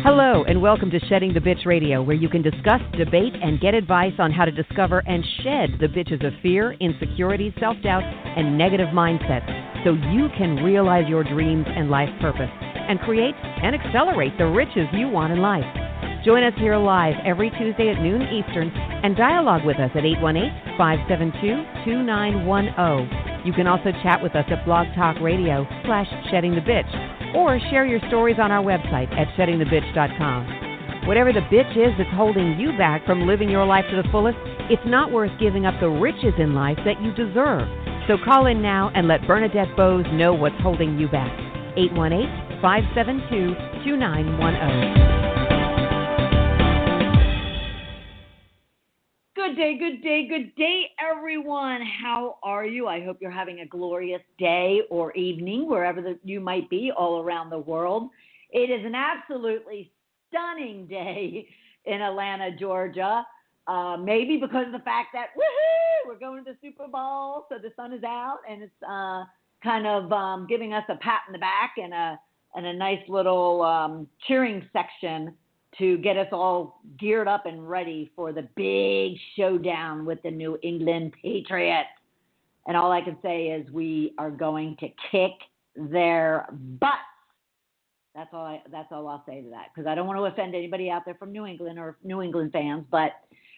Hello, and welcome to Shedding the Bitch Radio, where you can discuss, debate, and get advice on how to discover and shed the bitches of fear, insecurity, self-doubt, and negative mindsets so you can realize your dreams and life purpose and create and accelerate the riches you want in life. Join us here live every Tuesday at noon Eastern and dialogue with us at 818-572-2910. You can also chat with us at Blog Talk Radio /Shedding the Bitch, or share your stories on our website at sheddingthebitch.com. Whatever the bitch is that's holding you back from living your life to the fullest, it's not worth giving up the riches in life that you deserve. So call in now and let Bernadette Boas know what's holding you back. 818-572-2910. Good day, everyone. How are you? I hope you're having a glorious day or evening, wherever you might be all around the world. It is an absolutely stunning day in Atlanta, Georgia, maybe because of the fact that, woohoo, we're going to the Super Bowl, so the sun is out, and it's kind of giving us a pat in the back and a nice little cheering section to get us all geared up and ready for the big showdown with the New England Patriots. And all I can say is we are going to kick their butts. That's all I'll say to that, because I don't want to offend anybody out there from New England or New England fans, but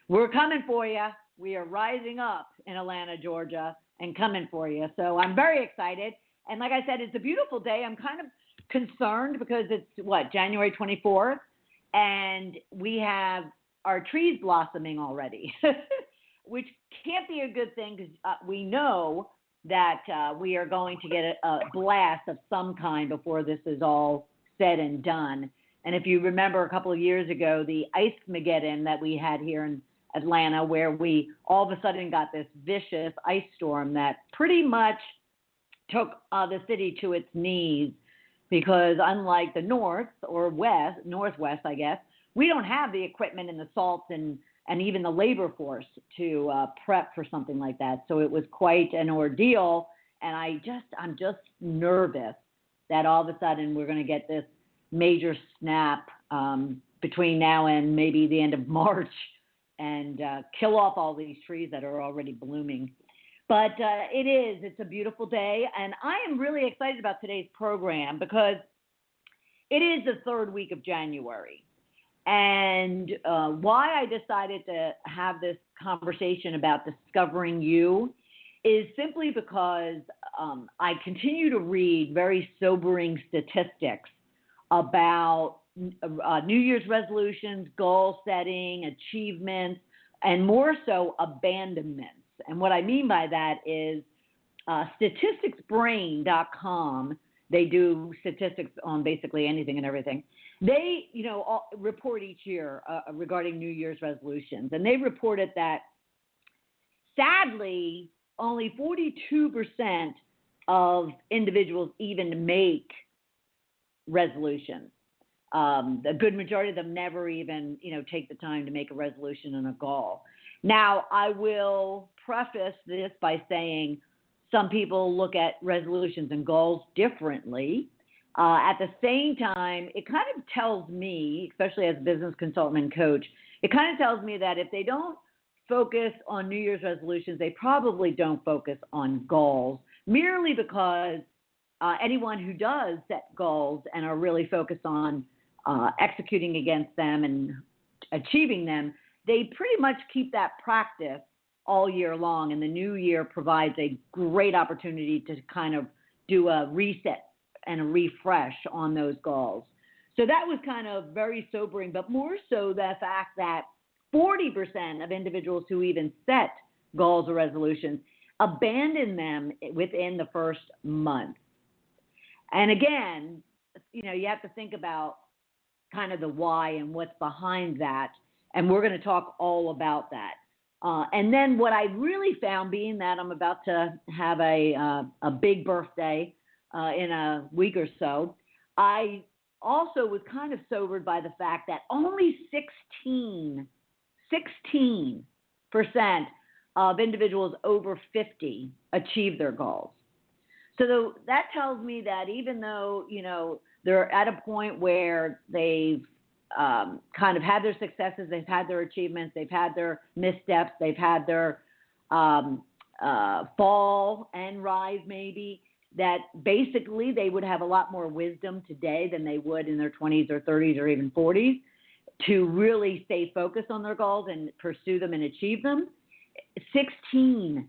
we're coming for you. We are rising up in Atlanta, Georgia, and coming for you. So I'm very excited. And like I said, it's a beautiful day. I'm kind of concerned because it's, January 24th? And we have our trees blossoming already, which can't be a good thing because we know that we are going to get a blast of some kind before this is all said and done. And if you remember a couple of years ago, the Ice-Mageddon that we had here in Atlanta, where we all of a sudden got this vicious ice storm that pretty much took the city to its knees. Because unlike the northwest, I guess, we don't have the equipment and the salts and even the labor force to prep for something like that. So it was quite an ordeal, and I'm just nervous that all of a sudden we're going to get this major snap between now and maybe the end of March and kill off all these trees that are already blooming. But it's a beautiful day, and I am really excited about today's program because it is the third week of January. And why I decided to have this conversation about discovering you is simply because I continue to read very sobering statistics about New Year's resolutions, goal setting, achievements, and more so abandonment. And what I mean by that is statisticsbrain.com, they do statistics on basically anything and everything. They, report each year regarding New Year's resolutions. And they reported that, sadly, only 42% of individuals even make resolutions. The good majority of them never even, take the time to make a resolution and a goal. Now, I will preface this by saying some people look at resolutions and goals differently. At the same time, it kind of tells me, especially as a business consultant and coach, it kind of tells me that if they don't focus on New Year's resolutions, they probably don't focus on goals, merely because anyone who does set goals and are really focused on executing against them and achieving them, they pretty much keep that practice all year long, and the new year provides a great opportunity to kind of do a reset and a refresh on those goals. So that was kind of very sobering, but more so the fact that 40% of individuals who even set goals or resolutions abandon them within the first month. And again, you have to think about kind of the why and what's behind that. And we're going to talk all about that. And then what I really found, being that I'm about to have a big birthday in a week or so, I also was kind of sobered by the fact that only 16% of individuals over 50 achieve their goals. So that tells me that even though, they're at a point where they've kind of had their successes, they've had their achievements, they've had their missteps, they've had their fall and rise maybe, that basically they would have a lot more wisdom today than they would in their 20s or 30s or even 40s to really stay focused on their goals and pursue them and achieve them. 16%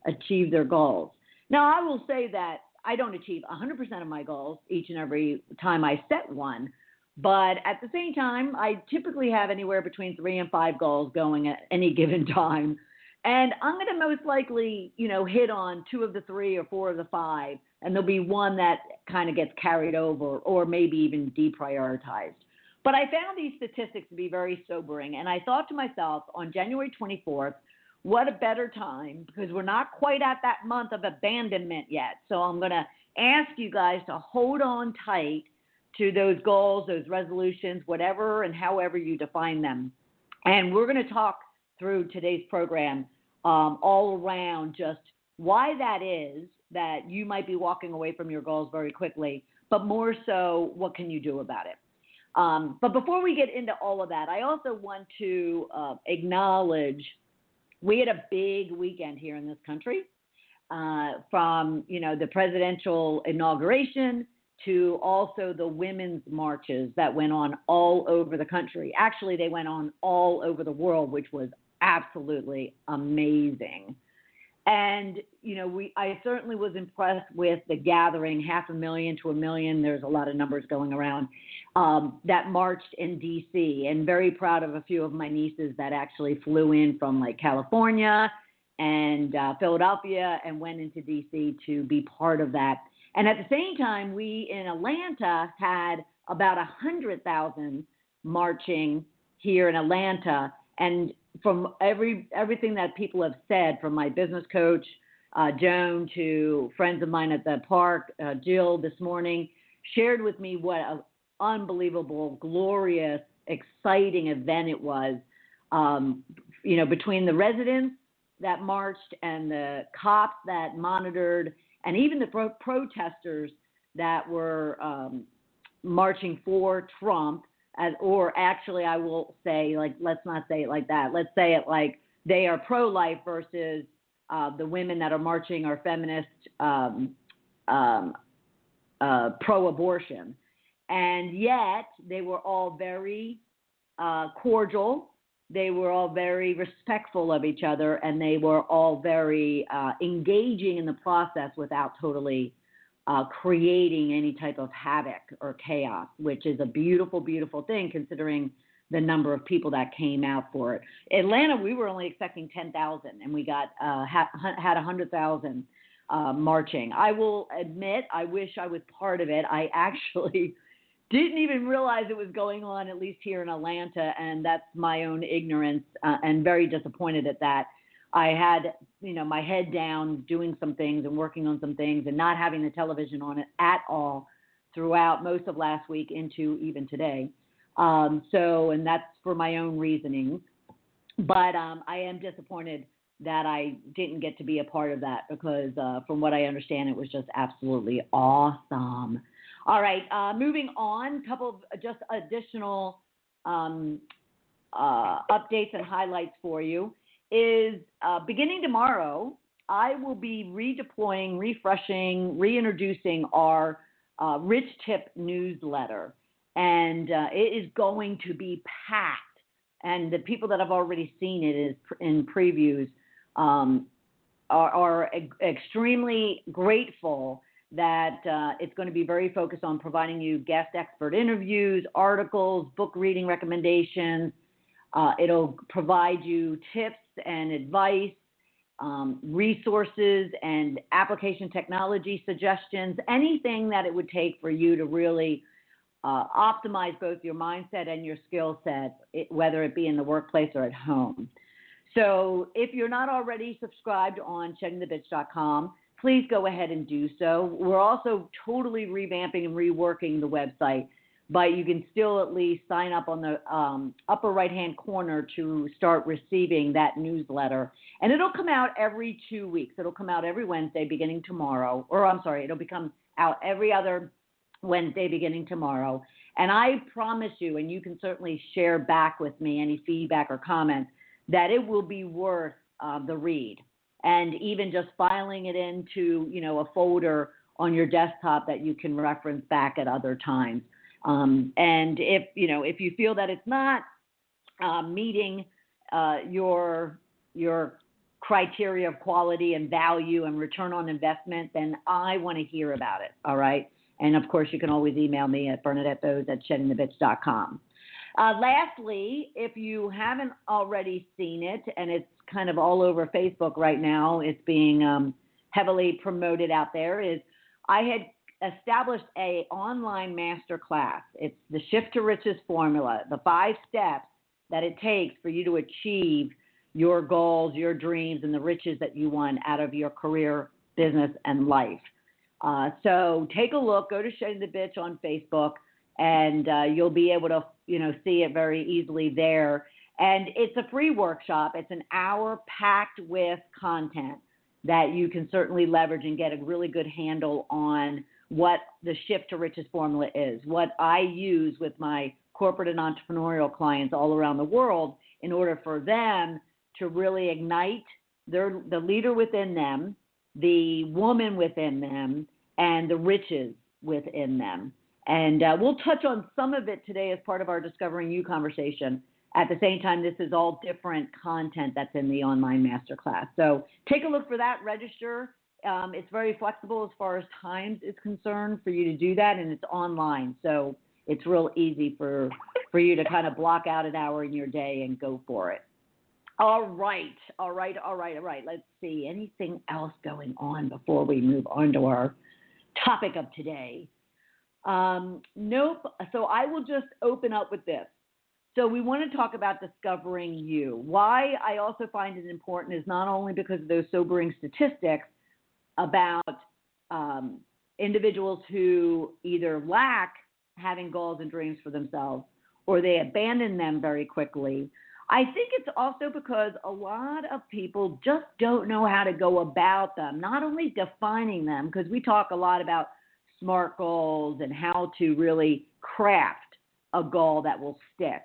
achieve their goals. Now, I will say that I don't achieve 100% of my goals each and every time I set one, but at the same time, I typically have anywhere between 3 and 5 goals going at any given time. And I'm going to most likely, hit on 2 of the 3 or 4 of the 5, and there'll be one that kind of gets carried over or maybe even deprioritized. But I found these statistics to be very sobering, and I thought to myself on January 24th, what a better time, because we're not quite at that month of abandonment yet. So I'm going to ask you guys to hold on tight to those goals, those resolutions, whatever and however you define them. And we're going to talk through today's program all around just why that is that you might be walking away from your goals very quickly, but more so, what can you do about it? But before we get into all of that, I also want to acknowledge we had a big weekend here in this country, from, the presidential inauguration to also the women's marches that went on all over the country. Actually, they went on all over the world, which was absolutely amazing. And, I certainly was impressed with the gathering, 500,000 to 1 million. There's a lot of numbers going around that marched in D.C. and very proud of a few of my nieces that actually flew in from like California and Philadelphia and went into D.C. to be part of that. And at the same time, we in Atlanta had about 100,000 marching here in Atlanta. And from everything that people have said, from my business coach, Joan, to friends of mine at the park, Jill this morning, shared with me what an unbelievable, glorious, exciting event it was, between the residents that marched and the cops that monitored and even the protesters that were marching for Trump. Or actually, I will say, let's not say it like that. Let's say it like they are pro-life versus the women that are marching are feminist, pro-abortion. And yet, they were all very cordial. They were all very respectful of each other, and they were all very engaging in the process without totally creating any type of havoc or chaos, which is a beautiful, beautiful thing considering the number of people that came out for it. Atlanta, we were only expecting 10,000, and we got had 100,000 marching. I will admit, I wish I was part of it. I actually didn't even realize it was going on, at least here in Atlanta, and that's my own ignorance, and very disappointed at that. I had, my head down doing some things and working on some things and not having the television on it at all throughout most of last week into even today. And that's for my own reasoning. But I am disappointed that I didn't get to be a part of that because from what I understand, it was just absolutely awesome. All right, moving on, a couple of just additional updates and highlights for you. Is beginning tomorrow, I will be redeploying, refreshing, reintroducing our Rich Tip newsletter. And it is going to be packed. And the people that have already seen it in previews are extremely grateful that it's going to be very focused on providing you guest expert interviews, articles, book reading recommendations. It'll provide you tips and advice, resources and application technology suggestions, anything that it would take for you to really optimize both your mindset and your skill set, whether it be in the workplace or at home. So if you're not already subscribed on sheddingthebitch.com, please go ahead and do so. We're also totally revamping and reworking the website, but you can still at least sign up on the upper right-hand corner to start receiving that newsletter. And it'll come out every 2 weeks. It'll come out every Wednesday beginning tomorrow. It'll come out every other Wednesday beginning tomorrow. And I promise you, and you can certainly share back with me any feedback or comments, that it will be worth the read. And even just filing it into, a folder on your desktop that you can reference back at other times. And if you feel that it's not meeting your criteria of quality and value and return on investment, then I want to hear about it. All right. And of course, you can always email me at BernadetteBoas@sheddingthebitch.com. Lastly, if you haven't already seen it, and it's kind of all over Facebook right now, it's being heavily promoted out there, is I had established a online master class. It's the Shift to Riches formula, the 5 steps that it takes for you to achieve your goals, your dreams, and the riches that you want out of your career, business, and life. So take a look, go to Shedding the Bitch on Facebook, and you'll be able to, see it very easily there. And it's a free workshop. It's an hour packed with content that you can certainly leverage and get a really good handle on what the Shift to Riches formula is, what I use with my corporate and entrepreneurial clients all around the world in order for them to really ignite the leader within them, the woman within them, and the riches within them. And we'll touch on some of it today as part of our Discovering You conversation. At the same time, this is all different content that's in the online masterclass. So take a look for that, register. It's very flexible as far as times is concerned for you to do that, and it's online. So it's real easy for you to kind of block out an hour in your day and go for it. All right. Let's see. Anything else going on before we move on to our topic of today? Nope. So I will just open up with this. So we want to talk about discovering you. Why I also find it important is not only because of those sobering statistics about individuals who either lack having goals and dreams for themselves or they abandon them very quickly. I think it's also because a lot of people just don't know how to go about them, not only defining them, because we talk a lot about SMART goals and how to really craft a goal that will stick.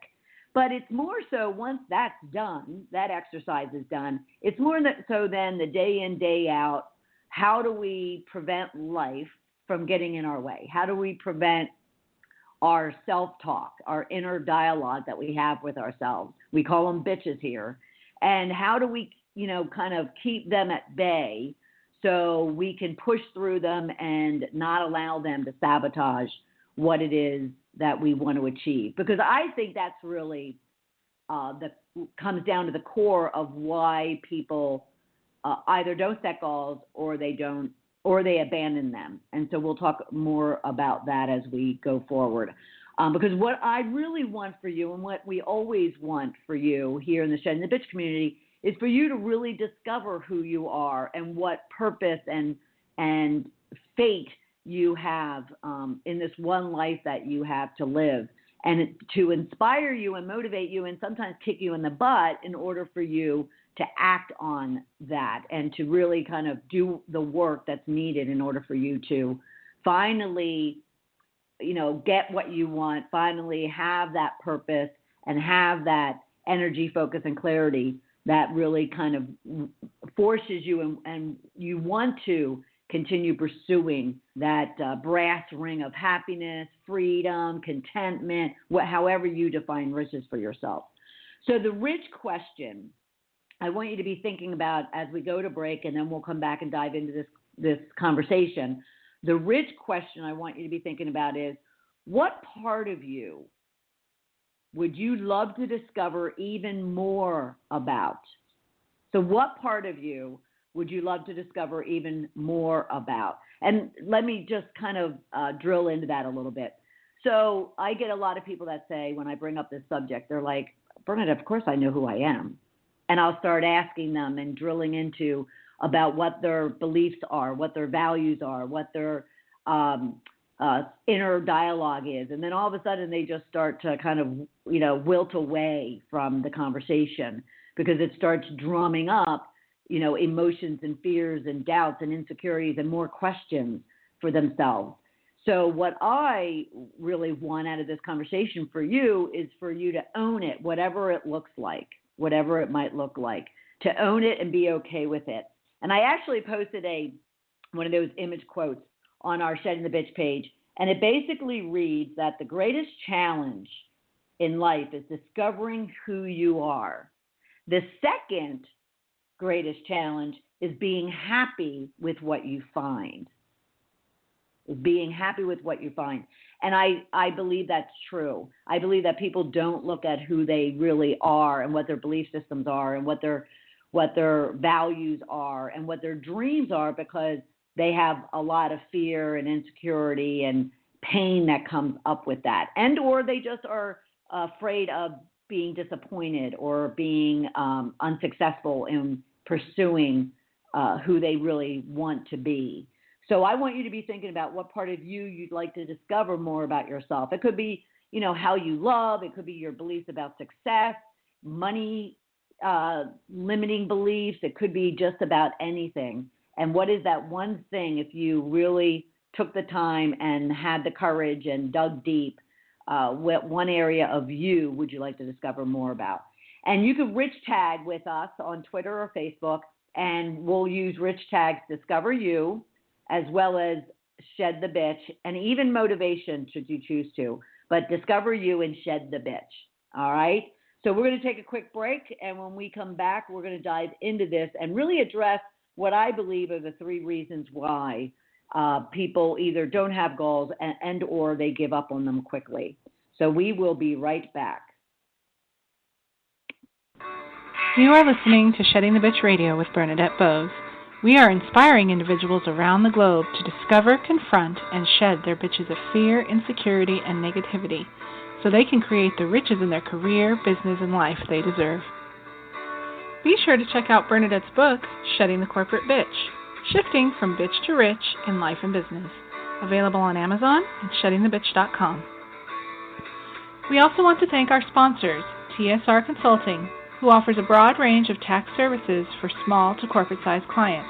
But it's more so once that's done, that exercise is done, it's more so then the day in, day out, how do we prevent life from getting in our way? How do we prevent our self-talk, our inner dialogue that we have with ourselves? We call them bitches here. And how do we, kind of keep them at bay so we can push through them and not allow them to sabotage what it is that we want to achieve? Because I think that's really comes down to the core of why people either don't set goals or they abandon them. And so we'll talk more about that as we go forward. Because what I really want for you and what we always want for you here in the Shedding the Bitch community is for you to really discover who you are and what purpose and fate you have in this one life that you have to live, and to inspire you and motivate you and sometimes kick you in the butt in order for you to act on that and to really kind of do the work that's needed in order for you to finally, get what you want, finally have that purpose and have that energy, focus, and clarity that really kind of forces you and you want to continue pursuing that brass ring of happiness, freedom, contentment, however you define riches for yourself. So the rich question I want you to be thinking about as we go to break, and then we'll come back and dive into this conversation. The rich question I want you to be thinking about is, what part of you would you love to discover even more about? So what part of you would you love to discover even more about? And let me just kind of drill into that a little bit. So I get a lot of people that say, when I bring up this subject, they're like, Bernadette, of course I know who I am. And I'll start asking them and drilling into about what their beliefs are, what their values are, what their inner dialogue is. And then all of a sudden they just start to kind of, wilt away from the conversation because it starts drumming up, emotions and fears and doubts and insecurities and more questions for themselves. So what I really want out of this conversation for you is for you to own it, whatever it looks like, whatever it might look like, to own it and be okay with it. And I actually posted one of those image quotes on our Shedding the Bitch page, and it basically reads that the greatest challenge in life is discovering who you are. The second greatest challenge is being happy with what you find. Being happy with what you find. And I believe that's true. I believe that people don't look at who they really are and what their belief systems are and what their values are and what their dreams are, because they have a lot of fear and insecurity and pain that comes up with that. And or they just are afraid of being disappointed or being unsuccessful in pursuing who they really want to be. So I want you to be thinking about what part of you you'd like to discover more about yourself. It could be, how you love. It could be your beliefs about success, money, limiting beliefs. It could be just about anything. And what is that one thing, if you really took the time and had the courage and dug deep, what one area of you would you like to discover more about? And you can rich tag with us on Twitter or Facebook, and we'll use rich tags Discover You, as well as Shed the Bitch, and even motivation should you choose to, but Discover You and Shed the Bitch. All right? So we're going to take a quick break, and when we come back, we're going to dive into this and really address what I believe are the 3 reasons why people either don't have goals and or they give up on them quickly. So we will be right back. You are listening to Shedding the Bitch Radio with Bernadette Boas. We are inspiring individuals around the globe to discover, confront, and shed their bitches of fear, insecurity, and negativity so they can create the riches in their career, business, and life they deserve. Be sure to check out Bernadette's book, Shedding the Corporate Bitch, Shifting from Bitch to Rich in Life and Business, available on Amazon and sheddingthebitch.com. We also want to thank our sponsors, TSR Consulting, who offers a broad range of tax services for small to corporate-sized clients.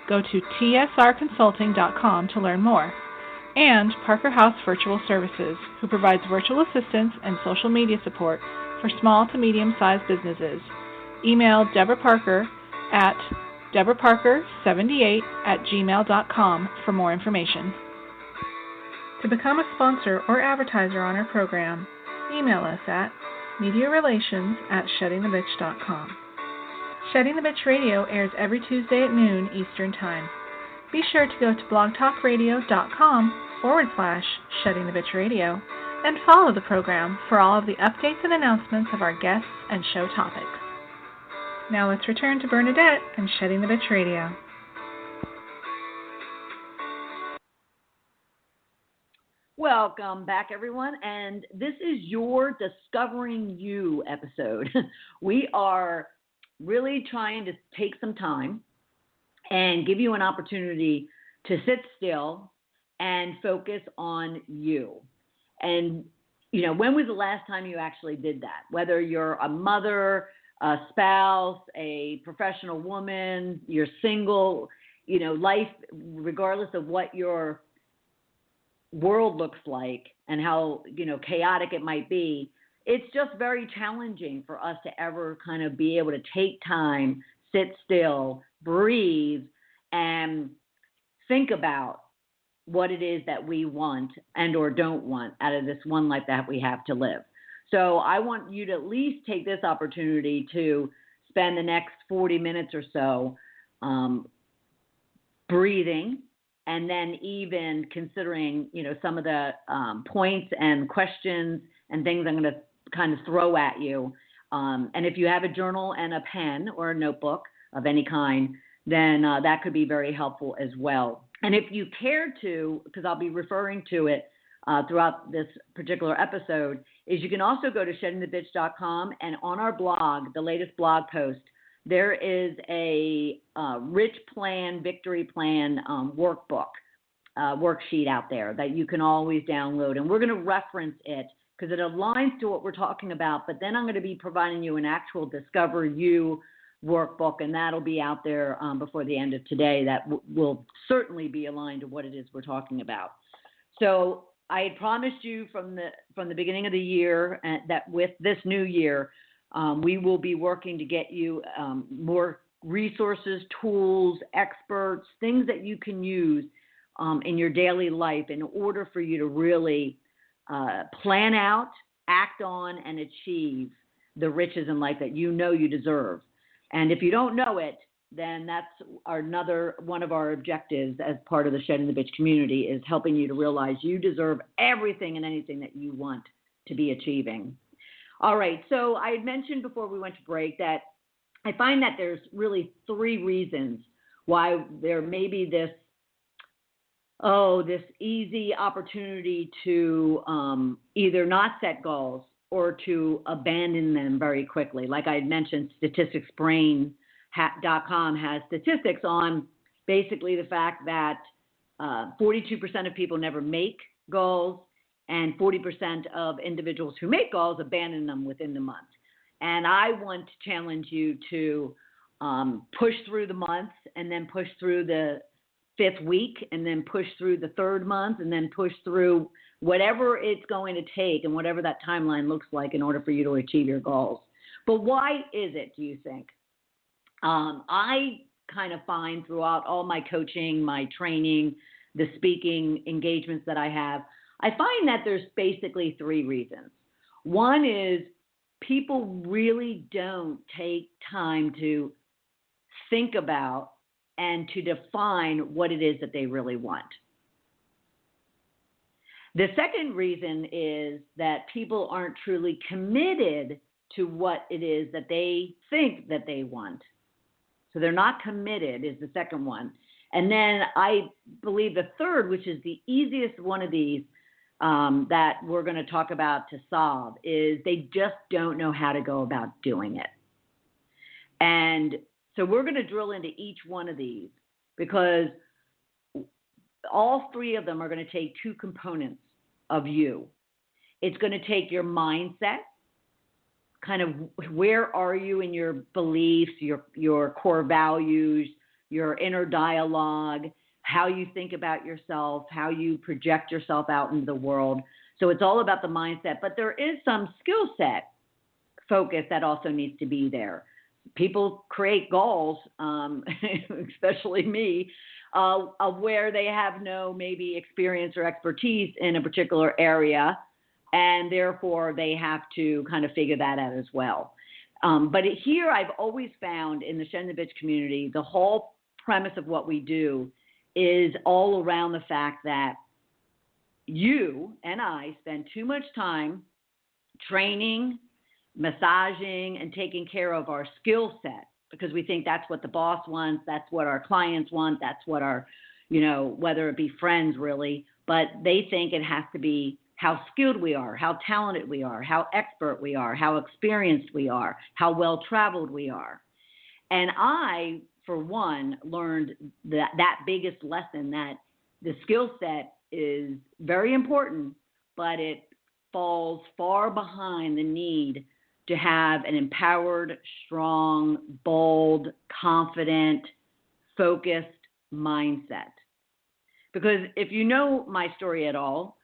Go to tsrconsulting.com to learn more. And Parker House Virtual Services, who provides virtual assistance and social media support for small to medium-sized businesses. Email Deborah Parker at deborahparker78@gmail.com for more information. To become a sponsor or advertiser on our program, email us at mediarelations@sheddingthebitch.com. Shedding the Bitch Radio airs every Tuesday at noon Eastern Time. Be sure to go to blogtalkradio.com/Shedding the Bitch Radio and follow the program for all of the updates and announcements of our guests and show topics. Now let's return to Bernadette and Shedding the Bitch Radio. Welcome back, everyone, and this is your Discovering You episode. We are really trying to take some time and give you an opportunity to sit still and focus on you. And, when was the last time you actually did that? Whether you're a mother, a spouse, a professional woman, you're single, life, regardless of what your world looks like and how chaotic it might be, it's just very challenging for us to ever kind of be able to take time, sit still, breathe, and think about what it is that we want and or don't want out of this one life that we have to live. So I want you to at least take this opportunity to spend the next 40 minutes or so breathing, and then even considering, some of the points and questions and things I'm going to kind of throw at you. And if you have a journal and a pen or a notebook of any kind, then that could be very helpful as well. And if you care to, because I'll be referring to it throughout this particular episode, is you can also go to sheddingthebitch.com, and on our blog, the latest blog post, there is a rich plan, victory plan workbook, worksheet out there that you can always download. And we're going to reference it because it aligns to what we're talking about. But then I'm going to be providing you an actual Discover You workbook, and that'll be out there before the end of today. That will certainly be aligned to what it is we're talking about. So I had promised you from the beginning of the year that with this new year, we will be working to get you more resources, tools, experts, things that you can use in your daily life in order for you to really plan out, act on, and achieve the riches in life that you know you deserve. And if you don't know it, then that's another one of our objectives as part of the Shedding the Bitch community, is helping you to realize you deserve everything and anything that you want to be achieving. All right, so I had mentioned before we went to break that I find that there's really 3 reasons why there may be this easy opportunity to either not set goals or to abandon them very quickly. Like I had mentioned, statisticsbrain.com has statistics on basically the fact that 42% of people never make goals, and 40% of individuals who make goals abandon them within the month. And I want to challenge you to push through the month, and then push through the 5th week, and then push through the 3rd month, and then push through whatever it's going to take and whatever that timeline looks like in order for you to achieve your goals. But why is it, do you think? I kind of find throughout all my coaching, my training, the speaking engagements that I have, I find that there's basically 3 reasons. One is people really don't take time to think about and to define what it is that they really want. The second reason is that people aren't truly committed to what it is that they think that they want. So they're not committed is the second one. And then I believe the third, which is the easiest one of these that we're going to talk about to solve, is they just don't know how to go about doing it. And so we're going to drill into each one of these, because all 3 of them are going to take 2 components of you. It's going to take your mindset, kind of where are you in your beliefs, your core values, your inner dialogue, how you think about yourself, how you project yourself out into the world. So it's all about the mindset, but there is some skill set focus that also needs to be there. People create goals, especially me, of where they have no maybe experience or expertise in a particular area, and therefore they have to kind of figure that out as well. But here I've always found in the Shedding the Bitch community, the whole premise of what we do is all around the fact that you and I spend too much time training, massaging, and taking care of our skill set, because we think that's what the boss wants, that's what our clients want, that's what our, whether it be friends really, but they think it has to be how skilled we are, how talented we are, how expert we are, how experienced we are, how well-traveled we are. And I, for one, learned that biggest lesson, that the skill set is very important, but it falls far behind the need to have an empowered, strong, bold, confident, focused mindset. Because if you know my story at all,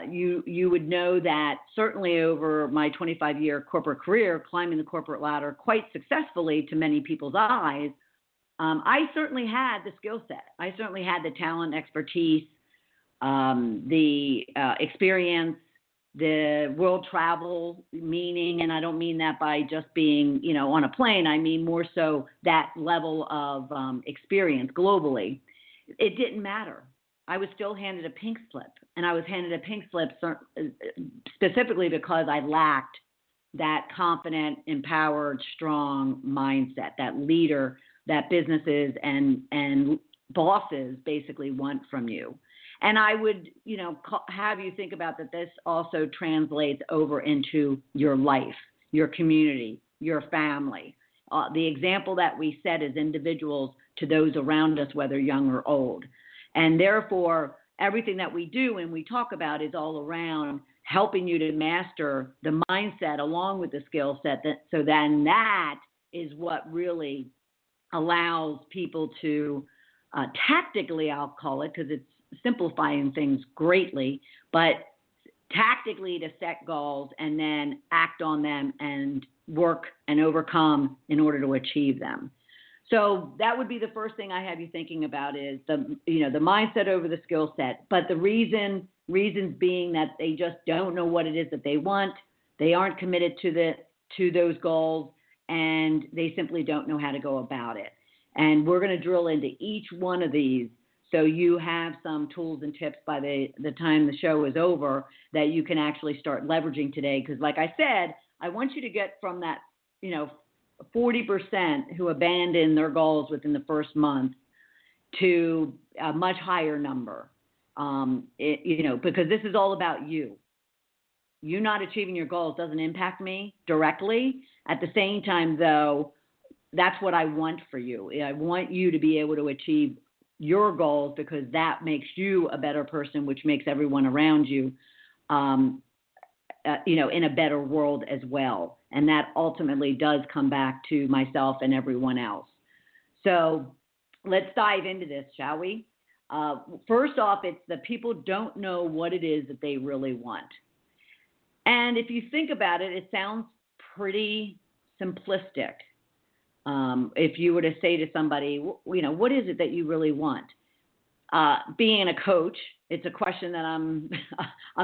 you would know that certainly over my 25-year corporate career, climbing the corporate ladder quite successfully to many people's eyes, I certainly had the skill set. I certainly had the talent, expertise, the experience, the world travel, meaning, and I don't mean that by just being, on a plane. I mean more so that level of experience globally. It didn't matter. I was still handed a pink slip, and I was handed a pink slip specifically because I lacked that confident, empowered, strong mindset, that leader that businesses and bosses basically want from you. And I would, have you think about that this also translates over into your life, your community, your family. The example that we set as individuals to those around us, whether young or old. And therefore, everything that we do and we talk about is all around helping you to master the mindset along with the skill set. So then that is what really allows people to tactically, I'll call it, because it's simplifying things greatly, but tactically to set goals and then act on them and work and overcome in order to achieve them. So that would be the first thing I have you thinking about is the mindset over the skill set. But the reasons being that they just don't know what it is that they want. They aren't committed to those goals, and they simply don't know how to go about it. And we're going to drill into each one of these so you have some tools and tips by the time the show is over that you can actually start leveraging today. Because like I said, I want you to get from that, 40% who abandon their goals within the first month to a much higher number. Because this is all about you. You not achieving your goals doesn't impact me directly. At the same time, though, that's what I want for you. I want you to be able to achieve your goals because that makes you a better person, which makes everyone around you, in a better world as well. And that ultimately does come back to myself and everyone else. So let's dive into this, shall we? First off, it's that people don't know what it is that they really want. And if you think about it, it sounds pretty simplistic. If you were to say to somebody, what is it that you really want? Being a coach, it's a question that I'm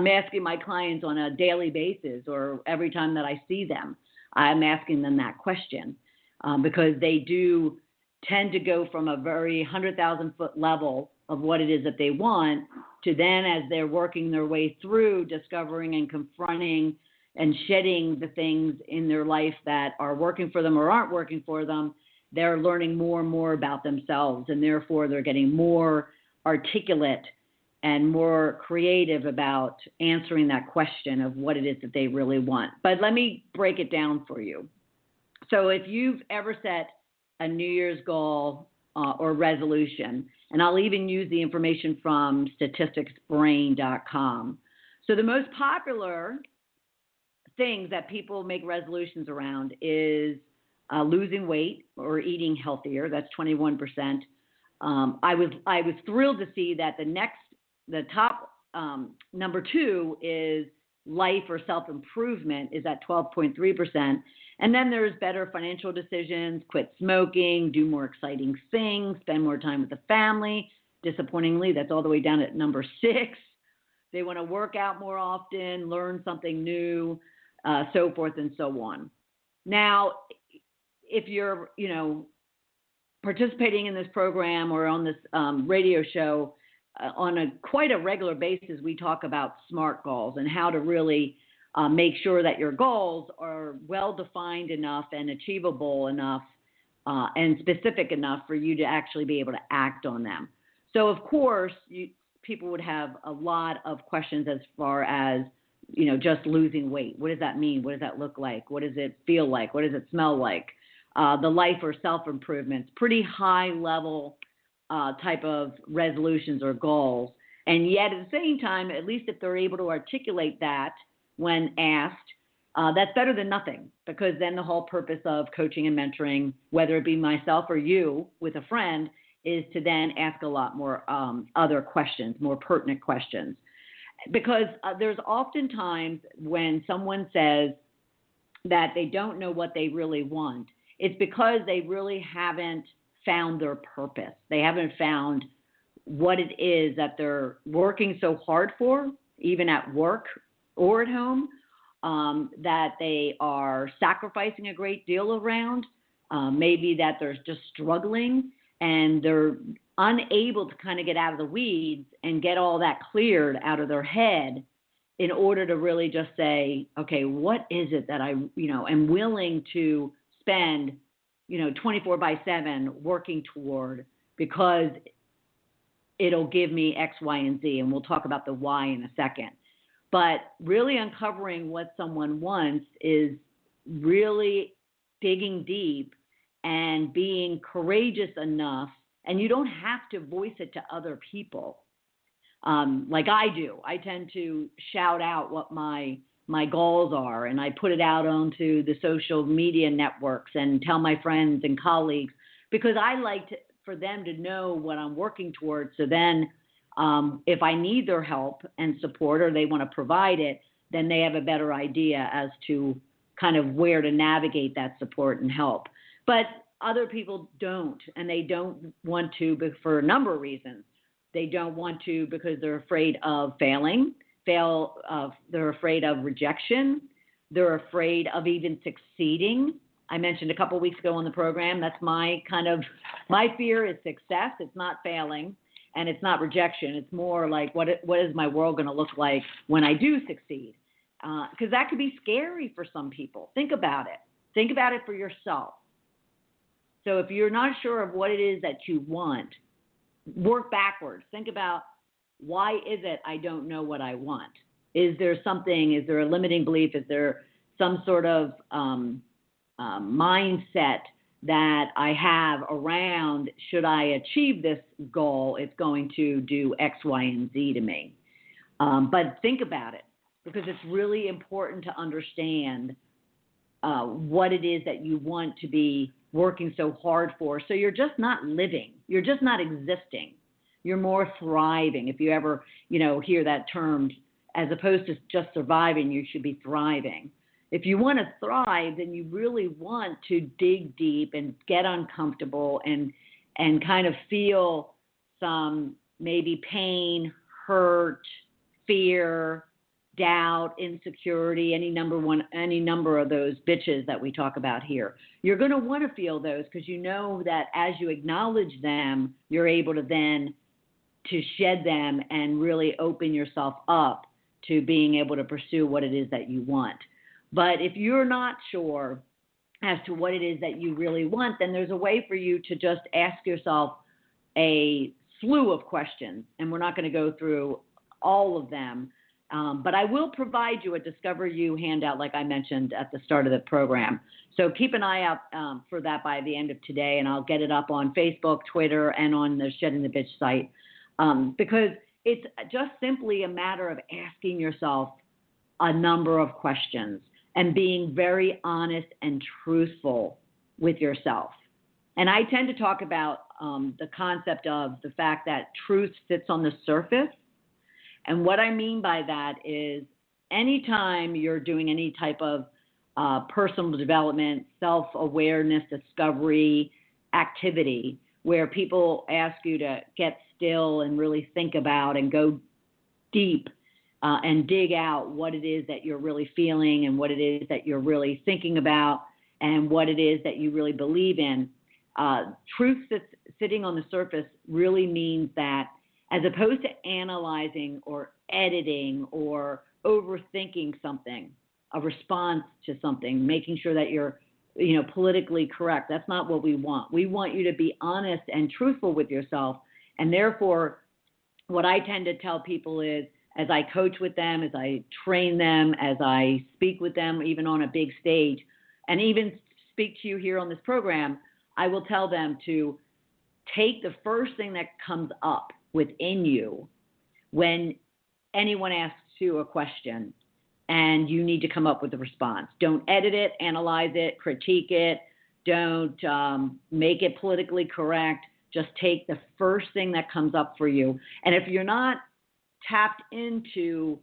asking my clients on a daily basis, or every time that I see them, I'm asking them that question because they do tend to go from a very 100,000-foot level of what it is that they want to then, as they're working their way through discovering and confronting and shedding the things in their life that are working for them or aren't working for them, they're learning more and more about themselves, and therefore they're getting more articulate and more creative about answering that question of what it is that they really want. But let me break it down for you. So if you've ever set a New Year's goal or resolution, and I'll even use the information from statisticsbrain.com. So the most popular things that people make resolutions around is losing weight or eating healthier. That's 21%. I was thrilled to see that the top number 2 is life or self-improvement is at 12.3%. And then there's better financial decisions, quit smoking, do more exciting things, spend more time with the family. Disappointingly, that's all the way down at number 6. They want to work out more often, learn something new, so forth and so on. Now, if you're, participating in this program or on this radio show on quite a regular basis, we talk about SMART goals and how to really make sure that your goals are well-defined enough and achievable enough and specific enough for you to actually be able to act on them. So, of course, people would have a lot of questions as far as, just losing weight. What does that mean? What does that look like? What does it feel like? What does it smell like? The life or self-improvements, pretty high-level type of resolutions or goals. And yet, at the same time, at least if they're able to articulate that when asked, that's better than nothing, because then the whole purpose of coaching and mentoring, whether it be myself or you with a friend, is to then ask a lot more other questions, more pertinent questions. Because there's often times when someone says that they don't know what they really want, it's because they really haven't found their purpose. They haven't found what it is that they're working so hard for, even at work or at home, that they are sacrificing a great deal around, maybe that they're just struggling and they're unable to kind of get out of the weeds and get all that cleared out of their head in order to really just say, okay, what is it that I, am willing to spend, 24/7 working toward, because it'll give me X, Y, and Z. And we'll talk about the why in a second. But really uncovering what someone wants is really digging deep and being courageous enough. And you don't have to voice it to other people like I do. I tend to shout out what my goals are, and I put it out onto the social media networks and tell my friends and colleagues, because I like for them to know what I'm working towards. So then If I need their help and support or they want to provide it, then they have a better idea as to kind of where to navigate that support and help. But other people don't, and they don't want to for a number of reasons. They don't want to because they're afraid of failing, they're afraid of rejection, they're afraid of even succeeding. I mentioned a couple of weeks ago on the program, that's my fear is success. It's not failing, and it's not rejection. It's more like what is my world going to look like when I do succeed? Because that could be scary for some people. Think about it. Think about it for yourself. So if you're not sure of what it is that you want, work backwards. Think about, why is it I don't know what I want? Is there a limiting belief? Is there some sort of mindset that I have around, should I achieve this goal, it's going to do X, Y, and Z to me? But think about it, because it's really important to understand what it is that you want to be working so hard for. So you're just not living. You're just not existing. You're more thriving. If you ever, hear that term, as opposed to just surviving, you should be thriving. If you want to thrive, then you really want to dig deep and get uncomfortable and kind of feel some maybe pain, hurt, fear, doubt, insecurity, any number of those bitches that we talk about here. You're going to want to feel those, because you know that as you acknowledge them, you're able to then to shed them and really open yourself up to being able to pursue what it is that you want. But if you're not sure as to what it is that you really want, then there's a way for you to just ask yourself a slew of questions. And we're not going to go through all of them. But I will provide you a Discover You handout, like I mentioned at the start of the program. So keep an eye out for that by the end of today, and I'll get it up on Facebook, Twitter, and on the Shedding the Bitch site, because it's just simply a matter of asking yourself a number of questions and being very honest and truthful with yourself. And I tend to talk about the concept of the fact that truth sits on the surface. And what I mean by that is, anytime you're doing any type of personal development, self-awareness, discovery activity, where people ask you to get still and really think about and go deep and dig out what it is that you're really feeling and what it is that you're really thinking about and what it is that you really believe in, truth sitting on the surface really means that, as opposed to analyzing or editing or overthinking something, a response to something, making sure that you're, politically correct. That's not what we want. We want you to be honest and truthful with yourself. And therefore, what I tend to tell people is, as I coach with them, as I train them, as I speak with them, even on a big stage, and even speak to you here on this program, I will tell them to take the first thing that comes up within you when anyone asks you a question and you need to come up with a response. Don't edit it, analyze it, critique it. Don't make it politically correct. Just take the first thing that comes up for you. And if you're not tapped into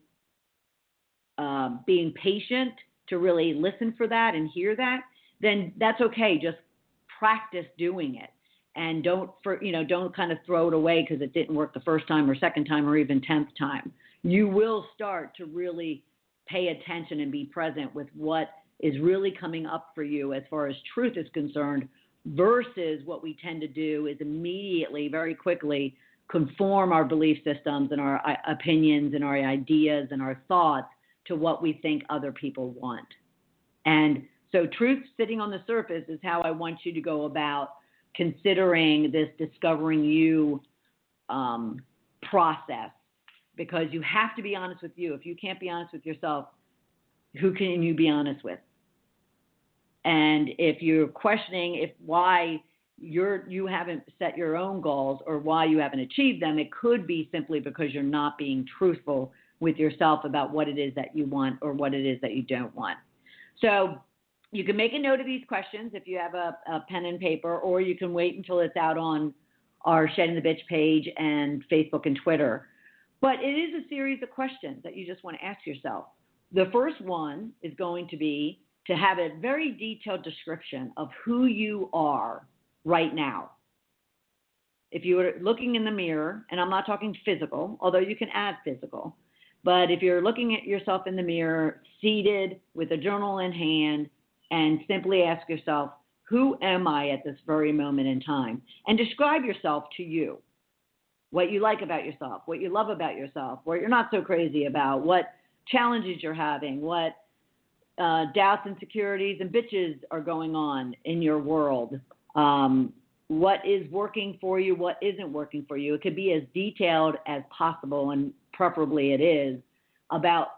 being patient to really listen for that and hear that, then that's okay. Just practice doing it. And don't kind of throw it away because it didn't work the first time or second time or even 10th time. You will start to really pay attention and be present with what is really coming up for you as far as truth is concerned, versus what we tend to do is immediately, very quickly, conform our belief systems and our opinions and our ideas and our thoughts to what we think other people want. And so truth sitting on the surface is how I want you to go about considering this Discovering You process, because you have to be honest with you. If you can't be honest with yourself, who can you be honest with? And if you're questioning why you haven't set your own goals or why you haven't achieved them, it could be simply because you're not being truthful with yourself about what it is that you want or what it is that you don't want. So you can make a note of these questions if you have a pen and paper, or you can wait until it's out on our Shedding the Bitch page and Facebook and Twitter. But it is a series of questions that you just want to ask yourself. The first one is going to be to have a very detailed description of who you are right now. If you were looking in the mirror, and I'm not talking physical, although you can add physical, but if you're looking at yourself in the mirror, seated with a journal in hand, and simply ask yourself, who am I at this very moment in time? And describe yourself to you. What you like about yourself, what you love about yourself, what you're not so crazy about, what challenges you're having, what doubts, insecurities, and bitches are going on in your world. What is working for you, what isn't working for you. It could be as detailed as possible, and preferably it is, about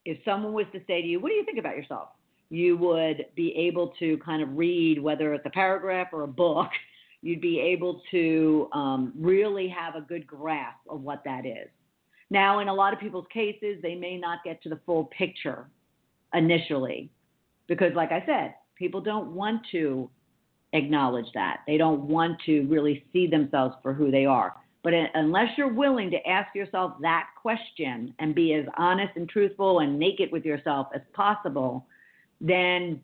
if someone was to say to you, what do you think about yourself? You would be able to kind of read, whether it's a paragraph or a book, you'd be able to really have a good grasp of what that is. Now, in a lot of people's cases, they may not get to the full picture initially because, like I said, people don't want to acknowledge that. They don't want to really see themselves for who they are. But unless you're willing to ask yourself that question and be as honest and truthful and naked with yourself as possible, then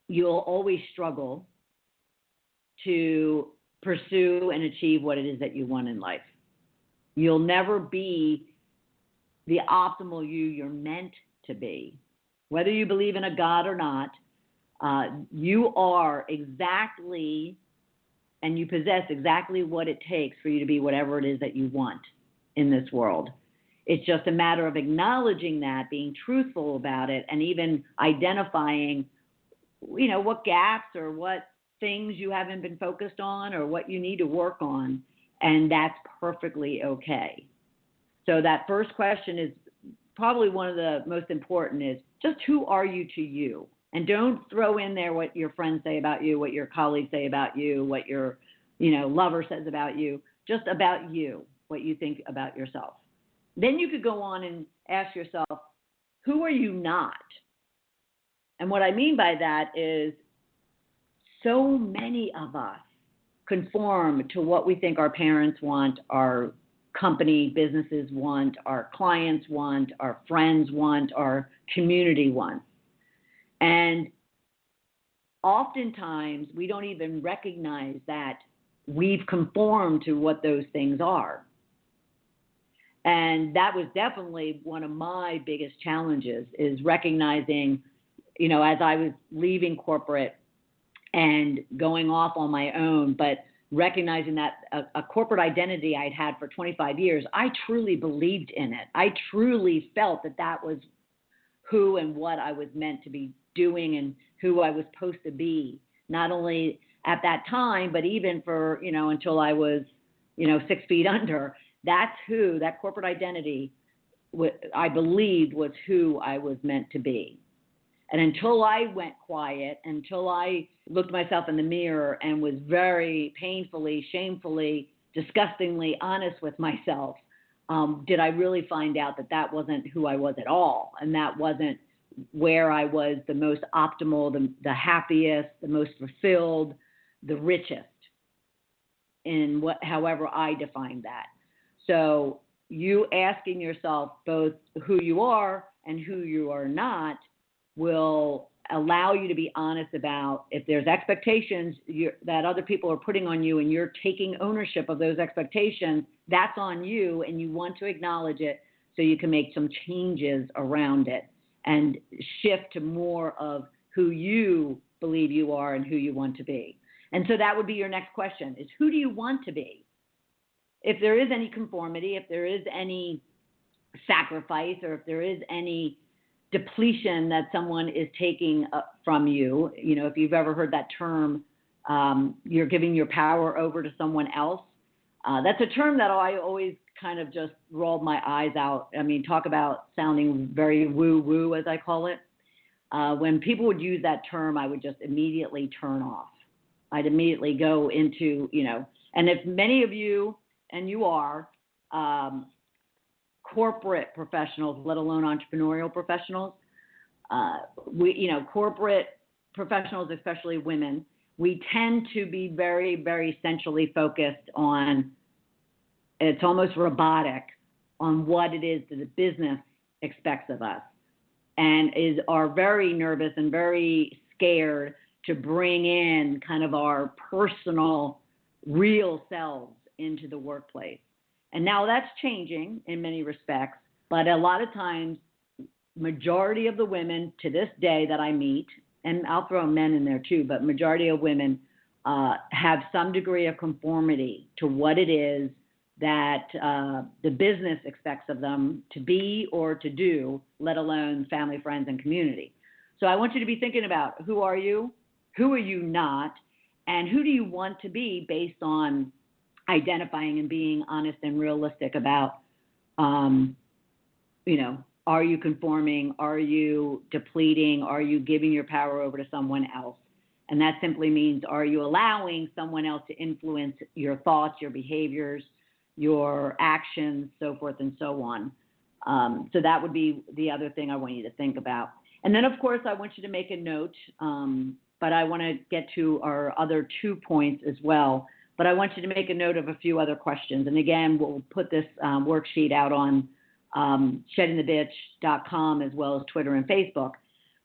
you'll always struggle to pursue and achieve what it is that you want in life. You'll never be the optimal you're meant to be. Whether you believe in a God or not, you are exactly, and you possess exactly what it takes for you to be whatever it is that you want in this world. It's just a matter of acknowledging that, being truthful about it, and even identifying, what gaps or what things you haven't been focused on or what you need to work on, and that's perfectly okay. So that first question is probably one of the most important, is just who are you to you? And don't throw in there what your friends say about you, what your colleagues say about you, what your lover says about you, just about you, what you think about yourself. Then you could go on and ask yourself, who are you not? And what I mean by that is so many of us conform to what we think our parents want, our company, businesses want, our clients want, our friends want, our community wants. And oftentimes we don't even recognize that we've conformed to what those things are. And that was definitely one of my biggest challenges, is recognizing, as I was leaving corporate and going off on my own, but recognizing that a corporate identity I'd had for 25 years, I truly believed in it. I truly felt that that was who and what I was meant to be doing and who I was supposed to be, not only at that time, but even for, until I was, 6 feet under. That's who, that corporate identity, I believed was who I was meant to be. And until I went quiet, until I looked myself in the mirror and was very painfully, shamefully, disgustingly honest with myself, did I really find out that that wasn't who I was at all, and that wasn't where I was the most optimal, the happiest, the most fulfilled, the richest, in however I defined that. So you asking yourself both who you are and who you are not will allow you to be honest about if there's expectations that other people are putting on you and you're taking ownership of those expectations. That's on you, and you want to acknowledge it so you can make some changes around it and shift to more of who you believe you are and who you want to be. And so that would be your next question, is who do you want to be? If there is any conformity, if there is any sacrifice, or if there is any depletion that someone is taking from you, if you've ever heard that term, you're giving your power over to someone else. That's a term that I always kind of just rolled my eyes out. I mean, talk about sounding very woo-woo, as I call it. When people would use that term, I would just immediately turn off. I'd immediately go into, and if many of you, and you are, corporate professionals, let alone entrepreneurial professionals, corporate professionals, especially women, we tend to be very, very centrally focused on, it's almost robotic, on what it is that the business expects of us, and are very nervous and very scared to bring in kind of our personal, real selves into the workplace. And now that's changing in many respects, but a lot of times, majority of the women to this day that I meet, and I'll throw men in there too, but majority of women have some degree of conformity to what it is that the business expects of them to be or to do, let alone family, friends, and community. So I want you to be thinking about, who are you? Who are you not? And who do you want to be, based on identifying and being honest and realistic about, are you conforming? Are you depleting? Are you giving your power over to someone else? And that simply means, are you allowing someone else to influence your thoughts, your behaviors, your actions, so forth and so on. So that would be the other thing I want you to think about. And then, of course, I want you to make a note, but I want to get to our other 2 points as well. But I want you to make a note of a few other questions. And again, we'll put this worksheet out on sheddingthebitch.com, as well as Twitter and Facebook.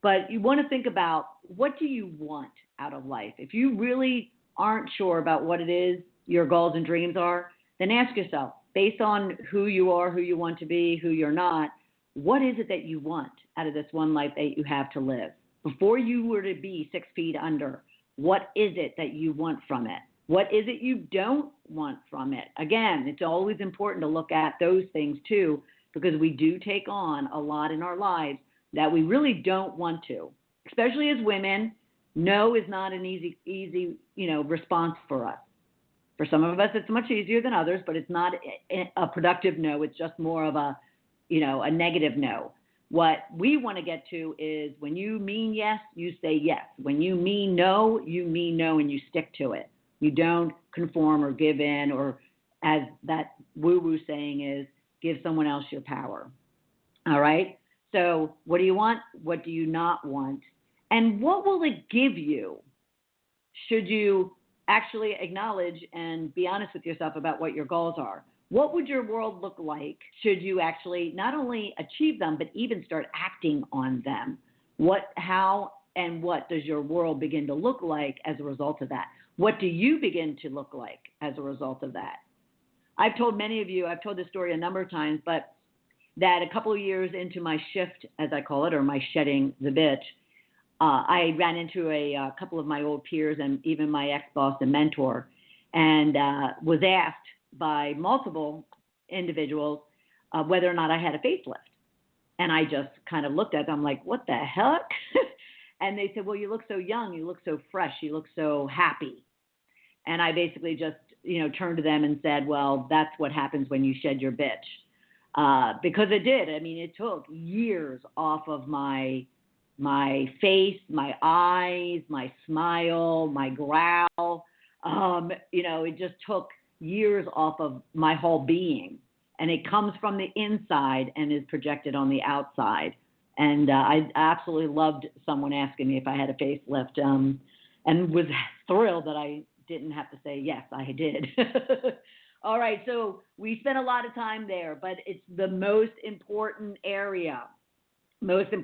But you want to think about, what do you want out of life? If you really aren't sure about what it is your goals and dreams are, then ask yourself, based on who you are, who you want to be, who you're not, what is it that you want out of this one life that you have to live? Before you were to be 6 feet under, what is it that you want from it? What is it you don't want from it? Again, it's always important to look at those things too, because we do take on a lot in our lives that we really don't want to. Especially as women, no is not an easy response for us. For some of us, it's much easier than others, but it's not a productive no. It's just more of a negative no. What we want to get to is, when you mean yes, you say yes. When you mean no, and you stick to it. You don't conform or give in, or, as that woo-woo saying is, give someone else your power. All right? So what do you want? What do you not want? And what will it give you should you actually acknowledge and be honest with yourself about what your goals are? What would your world look like should you actually not only achieve them, but even start acting on them? How and what does your world begin to look like as a result of that? What do you begin to look like as a result of that? I've told this story a number of times, but that a couple of years into my shift, as I call it, or my shedding the bitch, I ran into a couple of my old peers and even my ex-boss and mentor, and was asked by multiple individuals whether or not I had a facelift. And I just kind of looked at them like, what the heck? And they said, well, you look so young, you look so fresh, you look so happy. And I basically just, turned to them and said, well, that's what happens when you shed your bitch. Because it did. I mean, it took years off of my face, my eyes, my smile, my growl. It just took years off of my whole being. And it comes from the inside and is projected on the outside. And I absolutely loved someone asking me if I had a facelift, and was thrilled that I didn't have to say, yes, I did. All right, so we spent a lot of time there, but it's the most important area, and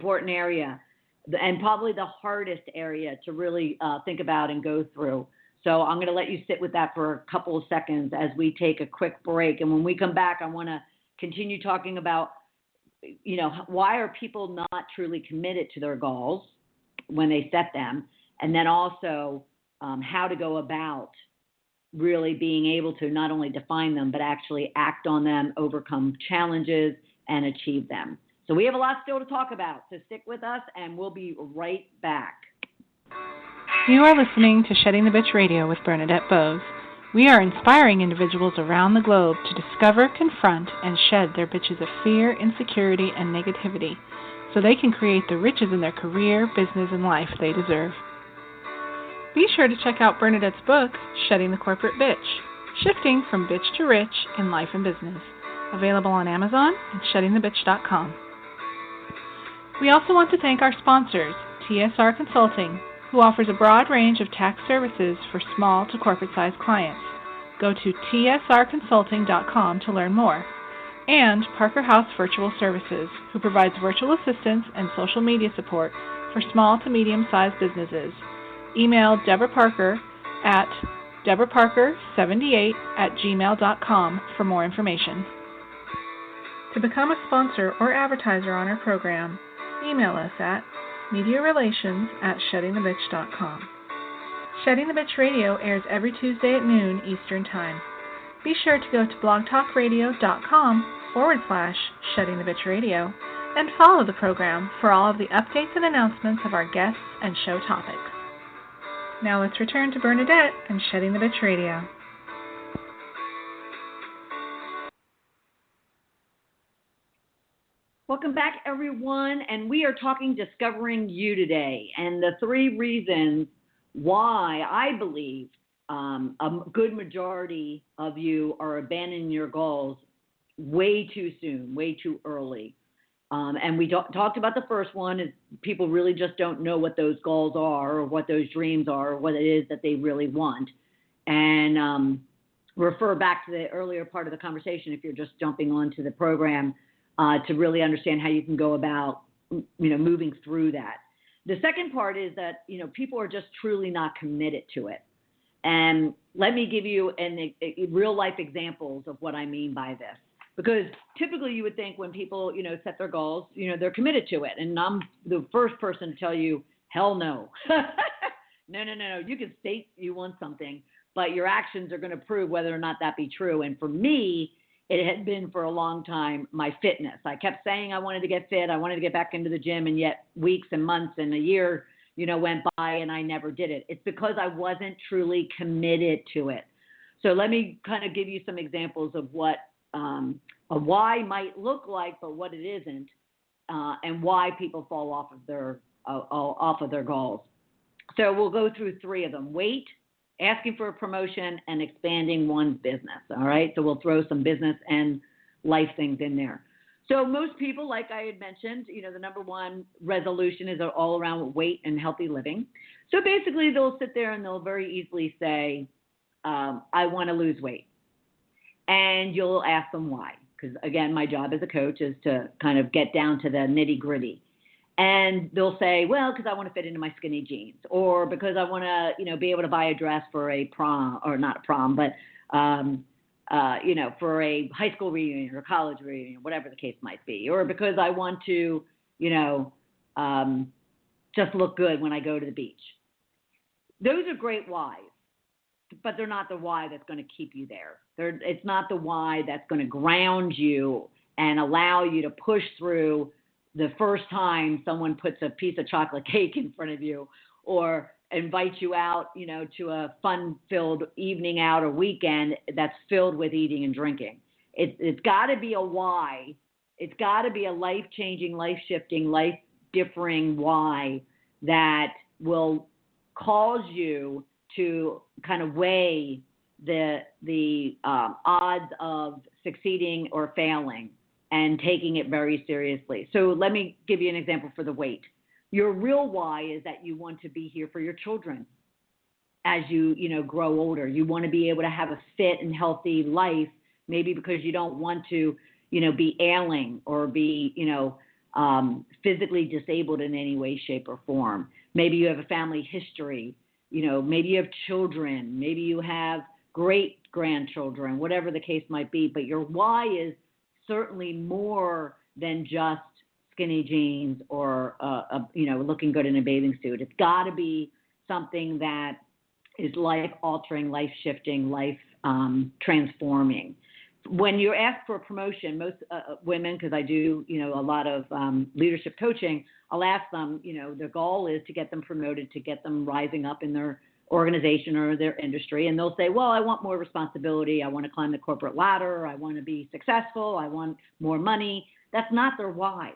probably the hardest area to really think about and go through. So I'm going to let you sit with that for a couple of seconds as we take a quick break. And when we come back, I want to continue talking about, why are people not truly committed to their goals when they set them? And then also how to go about really being able to not only define them, but actually act on them, overcome challenges, and achieve them. So we have a lot still to talk about. So stick with us, and we'll be right back. You are listening to Shedding the Bitch Radio with Bernadette Boas. We are inspiring individuals around the globe to discover, confront, and shed their bitches of fear, insecurity, and negativity so they can create the riches in their career, business, and life they deserve. Be sure to check out Bernadette's book, Shedding the Corporate Bitch, Shifting from Bitch to Rich in Life and Business, available on Amazon and sheddingthebitch.com. We also want to thank our sponsors, TSR Consulting, who offers a broad range of tax services for small to corporate-sized clients. Go to tsrconsulting.com to learn more. And Parker House Virtual Services, who provides virtual assistance and social media support for small to medium-sized businesses. Email Deborah Parker at deborahparker78@gmail.com for more information. To become a sponsor or advertiser on our program, email us at mediarelations@sheddingthebitch.com. Shedding the Bitch Radio airs every Tuesday at noon Eastern Time. Be sure to go to blogtalkradio.com/Shedding the Bitch Radio and follow the program for all of the updates and announcements of our guests and show topics. Now let's return to Bernadette and Shedding the Bitch Radio. Welcome back, everyone, and we are talking Discovering You today, and the 3 reasons why I believe a good majority of you are abandoning your goals way too soon, way too early. And we talked about the first one is people really just don't know what those goals are or what those dreams are or what it is that they really want. And refer back to the earlier part of the conversation if you're just jumping onto the program to really understand how you can go about, moving through that. The second part is that, people are just truly not committed to it. And let me give you real life examples of what I mean by this. Because typically you would think when people, set their goals, they're committed to it. And I'm the first person to tell you, hell no. No. You can state you want something, but your actions are going to prove whether or not that be true. And for me, it had been for a long time my fitness. I kept saying I wanted to get fit. I wanted to get back into the gym. And yet weeks and months and a year, went by and I never did it. It's because I wasn't truly committed to it. So let me kind of give you some examples of what a why might look like, but what it isn't, and why people fall off of their goals. So we'll go through 3 of them: weight, asking for a promotion, and expanding one's business. All right. So we'll throw some business and life things in there. So most people, like I had mentioned, the number one resolution is all around weight and healthy living. So basically they'll sit there and they'll very easily say, I want to lose weight. And you'll ask them why. Because again, my job as a coach is to kind of get down to the nitty gritty. And they'll say, well, because I want to fit into my skinny jeans, or because I want to, be able to buy a dress for a prom, or not a prom, but, for a high school reunion or college reunion, whatever the case might be, or because I want to, just look good when I go to the beach. Those are great whys, but they're not the why that's going to keep you there. It's not the why that's going to ground you and allow you to push through the first time someone puts a piece of chocolate cake in front of you or invites you out, to a fun-filled evening out or weekend that's filled with eating and drinking. It's got to be a why. It's got to be a life-changing, life-shifting, life-differing why that will cause you to kind of weigh the odds of succeeding or failing and taking it very seriously. So let me give you an example for the weight. Your real why is that you want to be here for your children as you, grow older. You want to be able to have a fit and healthy life, maybe because you don't want to, be ailing or be, physically disabled in any way, shape, or form. Maybe you have a family history, maybe you have children, maybe you have great-grandchildren, whatever the case might be. But your why is certainly more than just skinny jeans or, looking good in a bathing suit. It's got to be something that is life-altering, life-shifting, life-transforming. When you're asked for a promotion, most women, because I do, a lot of leadership coaching, I'll ask them, their goal is to get them promoted, to get them rising up in their organization or their industry. And they'll say, well, I want more responsibility. I want to climb the corporate ladder. I want to be successful. I want more money. That's not their why.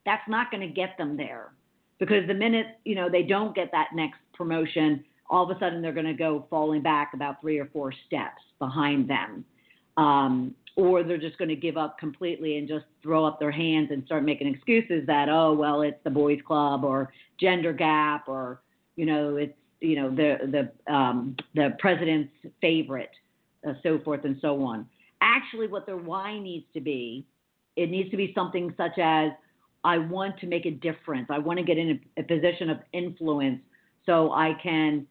That's not going to get them there, because the minute, they don't get that next promotion, all of a sudden they're going to go falling back about 3 or 4 steps behind them. Or they're just going to give up completely and just throw up their hands and start making excuses that, oh, well, it's the boys club or gender gap or, It's the president's favorite, so forth and so on. Actually, what their why needs to be, it needs to be something such as, I want to make a difference. I want to get in a position of influence so I can,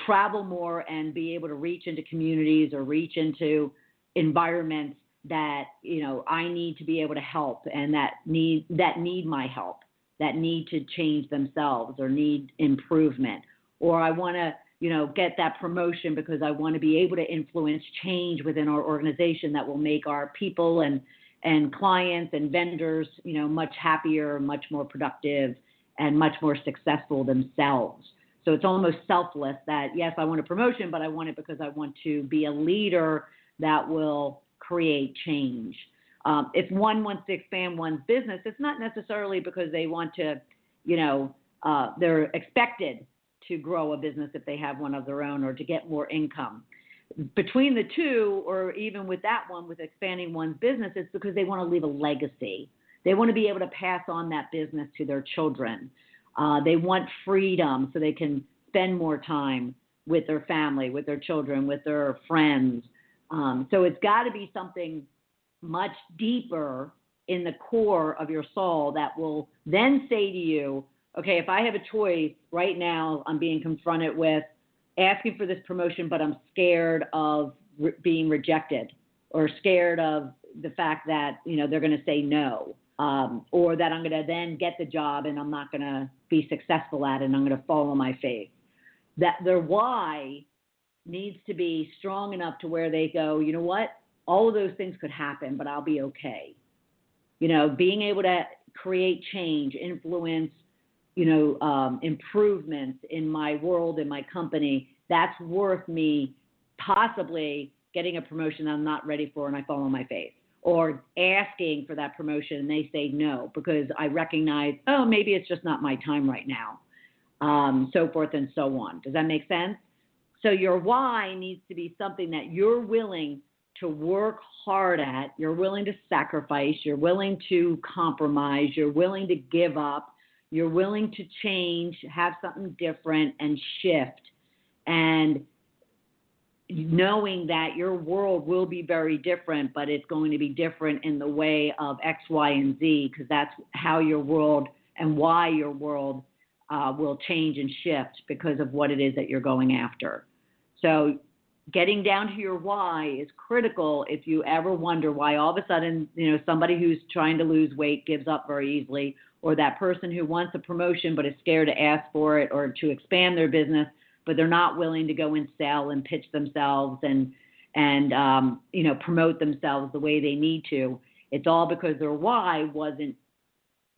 travel more and be able to reach into communities or reach into environments that, I need to be able to help and that need my help, that need to change themselves or need improvement. Or I want to, get that promotion because I want to be able to influence change within our organization that will make our people and clients and vendors, much happier, much more productive, and much more successful themselves. So it's almost selfless that, yes, I want a promotion, but I want it because I want to be a leader that will create change. If one wants to expand one's business, it's not necessarily because they want to, they're expected to grow a business if they have one of their own or to get more income. Between the two, or even with that one, with expanding one's business, it's because they want to leave a legacy. They want to be able to pass on that business to their children. They want freedom so they can spend more time with their family, with their children, with their friends. So it's got to be something much deeper in the core of your soul that will then say to you, okay, if I have a choice right now, I'm being confronted with asking for this promotion, but I'm scared of being rejected or scared of the fact that, they're going to say no, or that I'm going to then get the job and I'm not going to be successful at it and I'm going to fall on my face. That their why needs to be strong enough to where they go, you know what, all of those things could happen, but I'll be okay. Being able to create change, influence, improvements in my world, in my company, that's worth me possibly getting a promotion I'm not ready for and I fall on my face, or asking for that promotion and they say no because I recognize, oh, maybe it's just not my time right now, so forth and so on. Does that make sense? So your why needs to be something that you're willing to work hard at, you're willing to sacrifice, you're willing to compromise, you're willing to give up, you're willing to change, have something different and shift, and knowing that your world will be very different, but it's going to be different in the way of X, Y, and Z, because that's how your world and why your world will change and shift because of what it is that you're going after. So getting down to your why is critical if you ever wonder why all of a sudden, somebody who's trying to lose weight gives up very easily, or that person who wants a promotion but is scared to ask for it or to expand their business, but they're not willing to go and sell and pitch themselves and promote themselves the way they need to. It's all because their why wasn't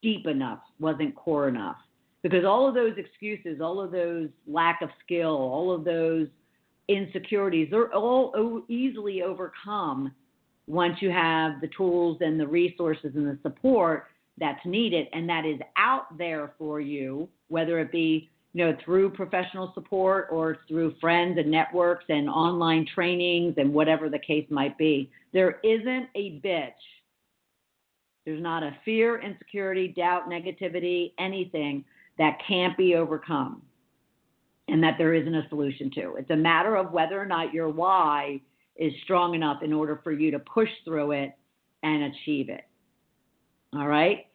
deep enough, wasn't core enough. Because all of those excuses, all of those lack of skill, all of those insecurities, they're all easily overcome once you have the tools and the resources and the support that's needed and that is out there for you, whether it be through professional support or through friends and networks and online trainings and whatever the case might be. There isn't a bitch. There's not a fear, insecurity, doubt, negativity, anything that can't be overcome and that there isn't a solution to. It's a matter of whether or not your why is strong enough in order for you to push through it and achieve it. All right?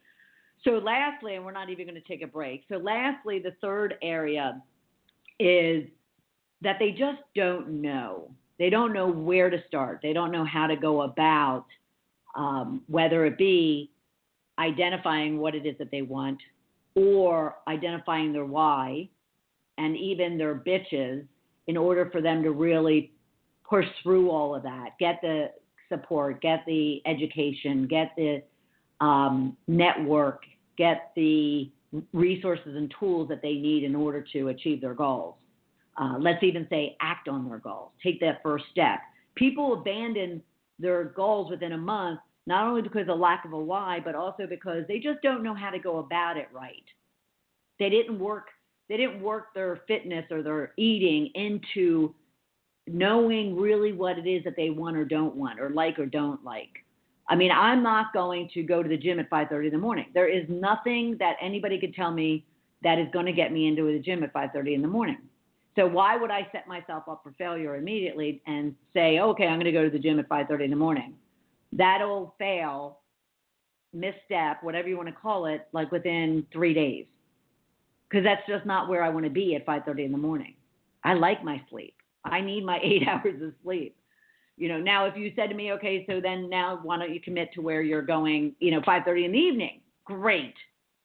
So lastly, and we're not even going to take a break. So lastly, the third area is that they just don't know. They don't know where to start. They don't know how to go about, whether it be identifying what it is that they want or identifying their why and even their bitches in order for them to really push through all of that, get the support, get the education, get the network, get the resources and tools that they need in order to achieve their goals. Let's even say act on their goals. Take that first step. People abandon their goals within a month, not only because of lack of a why, but also because they just don't know how to go about it right. They didn't work their fitness or their eating into knowing really what it is that they want or don't want or don't like. I mean, I'm not going to go to the gym at 5:30 in the morning. There is nothing that anybody could tell me that is going to get me into the gym at 5:30 in the morning. So why would I set myself up for failure immediately and say, okay, I'm going to go to the gym at 5:30 in the morning? That'll fail, misstep, whatever you want to call it, like within 3 days. Because that's just not where I want to be at 5:30 in the morning. I like my sleep. I need my 8 hours of sleep. Now if you said to me, okay, so then now why don't you commit to where you're going, 5:30 in the evening? Great.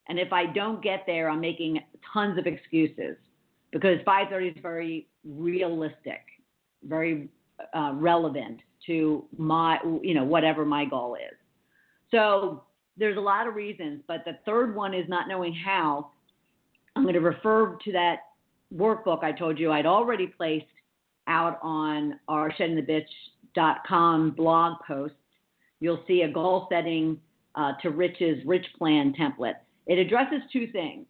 And if I don't get there, I'm making tons of excuses because 5:30 is very realistic, very relevant to my, whatever my goal is. So there's a lot of reasons, but the third one is not knowing how. I'm going to refer to that workbook I told you I'd already placed out on our sheddingthebitch.com blog post. You'll see a goal setting to Rich's Rich Plan template. It addresses two things.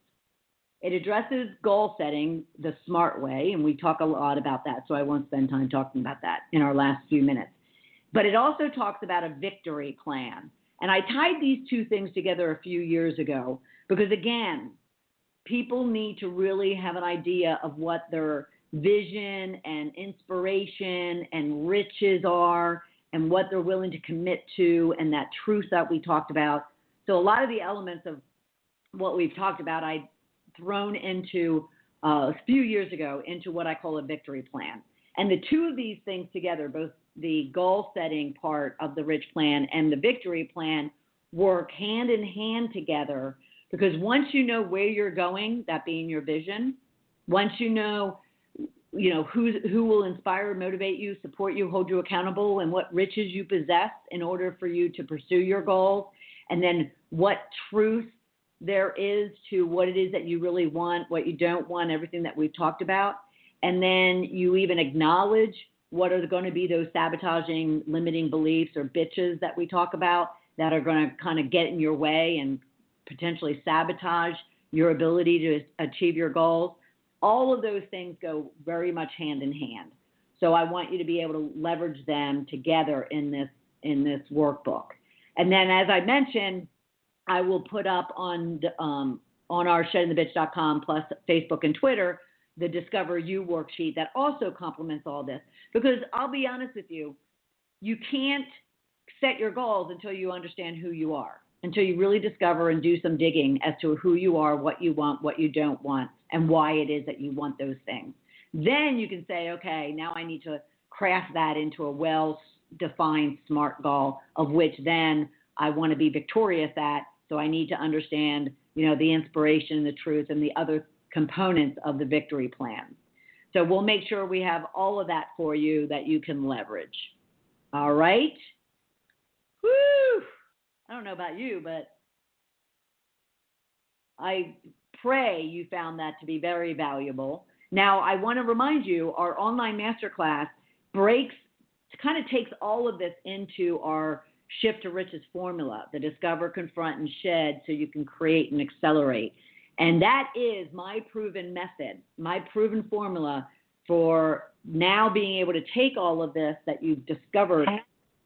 It addresses goal setting the smart way, and we talk a lot about that, so I won't spend time talking about that in our last few minutes. But it also talks about a victory plan. And I tied these two things together a few years ago because, again, people need to really have an idea of what their vision and inspiration and riches are and what they're willing to commit to and that truth that we talked about. So a lot of the elements of what we've talked about, I'd thrown into a few years ago into what I call a victory plan. And the two of these things together, both the goal setting part of the Rich Plan and the victory plan, work hand in hand together because once you know where you're going, that being your vision, once you know who will inspire, motivate you, support you, hold you accountable, and what riches you possess in order for you to pursue your goals, and then what truth there is to what it is that you really want, what you don't want, everything that we've talked about. And then you even acknowledge what are going to be those sabotaging, limiting beliefs or bitches that we talk about that are going to kind of get in your way and potentially sabotage your ability to achieve your goals. All of those things go very much hand in hand. So I want you to be able to leverage them together in this workbook. And then, as I mentioned, I will put up on our sheddingthebitch.com plus Facebook and Twitter the Discover You worksheet that also complements all this. Because I'll be honest with you, you can't set your goals until you understand who you are, until you really discover and do some digging as to who you are, what you want, what you don't want, and why it is that you want those things. Then you can say, okay, now I need to craft that into a well-defined SMART goal of which then I want to be victorious at. So I need to understand, the inspiration, the truth, and the other components of the victory plan. So we'll make sure we have all of that for you that you can leverage. All right? Woo! I don't know about you, but I pray you found that to be very valuable. Now, I want to remind you, our online masterclass takes all of this into our Shift to Riches formula, the Discover, Confront, and Shed so you can create and accelerate. And that is my proven method, my proven formula for now being able to take all of this that you've discovered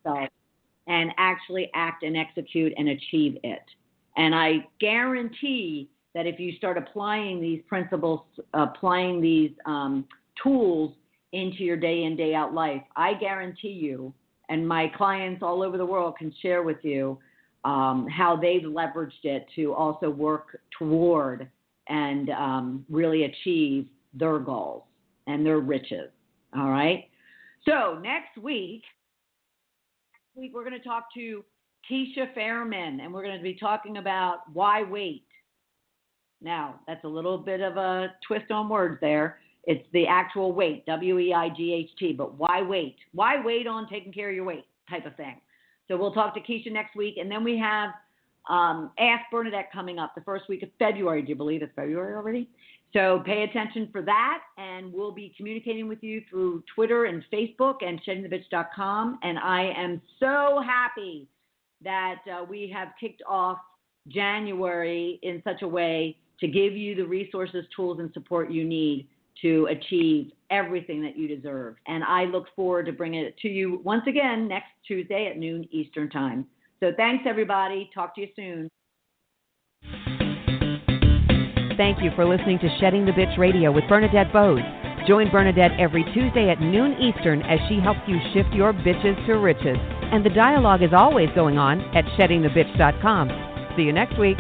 yourself and actually act and execute and achieve it. And I guarantee that if you start applying these principles, applying these tools into your day in, day out life, I guarantee you, and my clients all over the world can share with you how they've leveraged it to also work toward and really achieve their goals and their riches. All right. So next week we're going to talk to Keisha Fairman, and we're going to be talking about why wait. Now, that's a little bit of a twist on words there. It's the actual weight, W-E-I-G-H-T, but why wait? Why wait on taking care of your weight type of thing? So we'll talk to Keisha next week, and then we have Ask Bernadette coming up the first week of February. Do you believe it's February already? So pay attention for that, and we'll be communicating with you through Twitter and Facebook and sheddingthebitch.com, and I am so happy that we have kicked off January in such a way to give you the resources, tools, and support you need to achieve everything that you deserve. And I look forward to bringing it to you once again next Tuesday at noon Eastern Time. So thanks, everybody. Talk to you soon. thank you for listening to Shedding the Bitch Radio with Bernadette Boas. Join Bernadette every Tuesday at noon Eastern as she helps you shift your bitches to riches. And the dialogue is always going on at sheddingthebitch.com. See you next week.